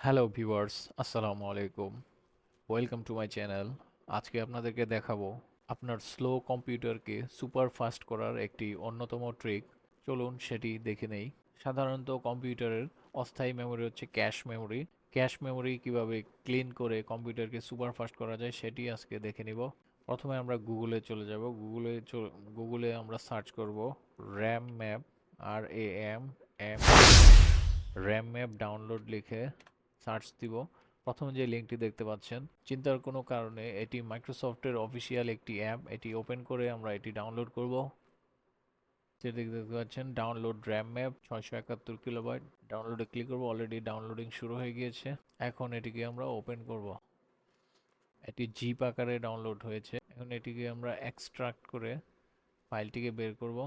Hello viewers, আসসালামু আলাইকুম। Welcome to my channel. আজকে আপনাদেরকে দেখাবো আপনার স্লো কম্পিউটারকে সুপার ফাস্ট করার একটি অন্যতম ট্রিক। চলুন সেটি দেখে নেই। সাধারণত কম্পিউটারের অস্থায়ী মেমরি হচ্ছে ক্যাশ মেমরি। ক্যাশ মেমরি কিভাবে ক্লিন করে কম্পিউটারকে সুপার ফাস্ট করা যায় সেটি আজকে দেখে নিব। প্রথমে আমরা গুগলে চলে যাব। গুগলে আমরা সার্চ করব RAM map, RAM RAM map download লিখে সার্চ দিব। প্রথমে যে লিঙ্কটি দেখতে পাচ্ছেন, চিন্তার কোনো কারণে এটি মাইক্রোসফটের অফিসিয়াল একটি অ্যাপ। এটি ওপেন করে আমরা এটি ডাউনলোড করব। যেটি দেখতে পাচ্ছেন ডাউনলোড র্যাম ম্যাপ 671 কিলোবাইট। ডাউনলোডে ক্লিক করব। অলরেডি ডাউনলোডিং শুরু হয়ে গিয়েছে। এখন এটিকে আমরা ওপেন করব। এটি জিপ আকারে ডাউনলোড হয়েছে। এখন এটিকে আমরা এক্সট্রাক্ট করে ফাইলটিকে বের করব।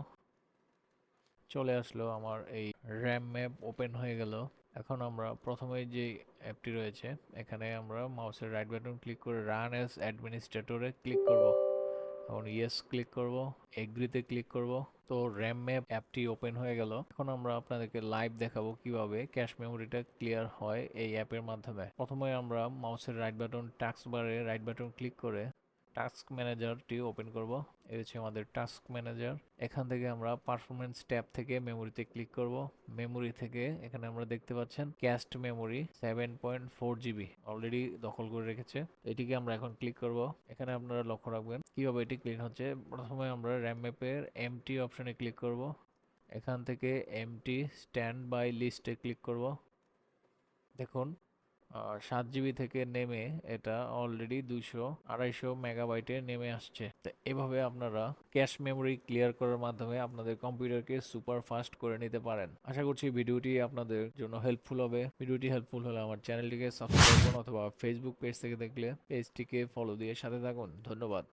চলে আসলো আমার এই র্যাম ম্যাপ ওপেন হয়ে গেল। এখন আমরা প্রথমে যে অ্যাপটি রয়েছে এখানে আমরা মাউসের রাইট বাটন ক্লিক করে রান অ্যাজ অ্যাডমিনিস্ট্রেটরে ক্লিক করব। এখন ইয়েস ক্লিক করব, এগ্রিতে ক্লিক করব। তো র্যাম ম্যাপ অ্যাপটি ওপেন হয়ে গেল। এখন আমরা আপনাদেরকে লাইভ দেখাবো কিভাবে ক্যাশ মেমোরিটা ক্লিয়ার হয় এই অ্যাপের মাধ্যমে। প্রথমে আমরা মাউসের রাইট বাটন টাস্ক বারে রাইট বাটন ক্লিক করে টাস্ক ম্যানেজারটি ওপেন করব। এই হচ্ছে আমাদের টাস্ক ম্যানেজার। এখান থেকে আমরা পারফরমেন্স ট্যাব থেকে মেমোরিতে ক্লিক করব। মেমোরি থেকে এখানে আমরা দেখতে পাচ্ছেন ক্যাশড মেমোরি 7.4 GB অলরেডি দখল করে রেখেছে। এটিকে আমরা এখন ক্লিক করব। এখানে আপনারা লক্ষ্য রাখবেন কিভাবে এটি ক্লিন হচ্ছে। প্রথমে আমরা র্যাম ম্যাপের এমটি অপশনে ক্লিক করব। এখান থেকে এমটি স্ট্যান্ড বাই লিস্টে ক্লিক করব। দেখুন 7 GB থেকে নেমে এটা অলরেডি 200-250 মেগাবাইটে নেমে আসছে। তো এভাবে আপনারা ক্যাশ মেমোরি ক্লিয়ার করার মাধ্যমে আপনাদের কম্পিউটারকে সুপার ফাস্ট করে নিতে পারেন। আশা করছি ভিডিওটি আপনাদের জন্য হেল্পফুল হবে। ভিডিওটি হেল্পফুল হলে আমার চ্যানেলটিকে সাবস্ক্রাইব করুন, অথবা ফেসবুক পেজ থেকে দেখলে পেজটিকে ফলো দিয়ে সাথে থাকুন। ধন্যবাদ।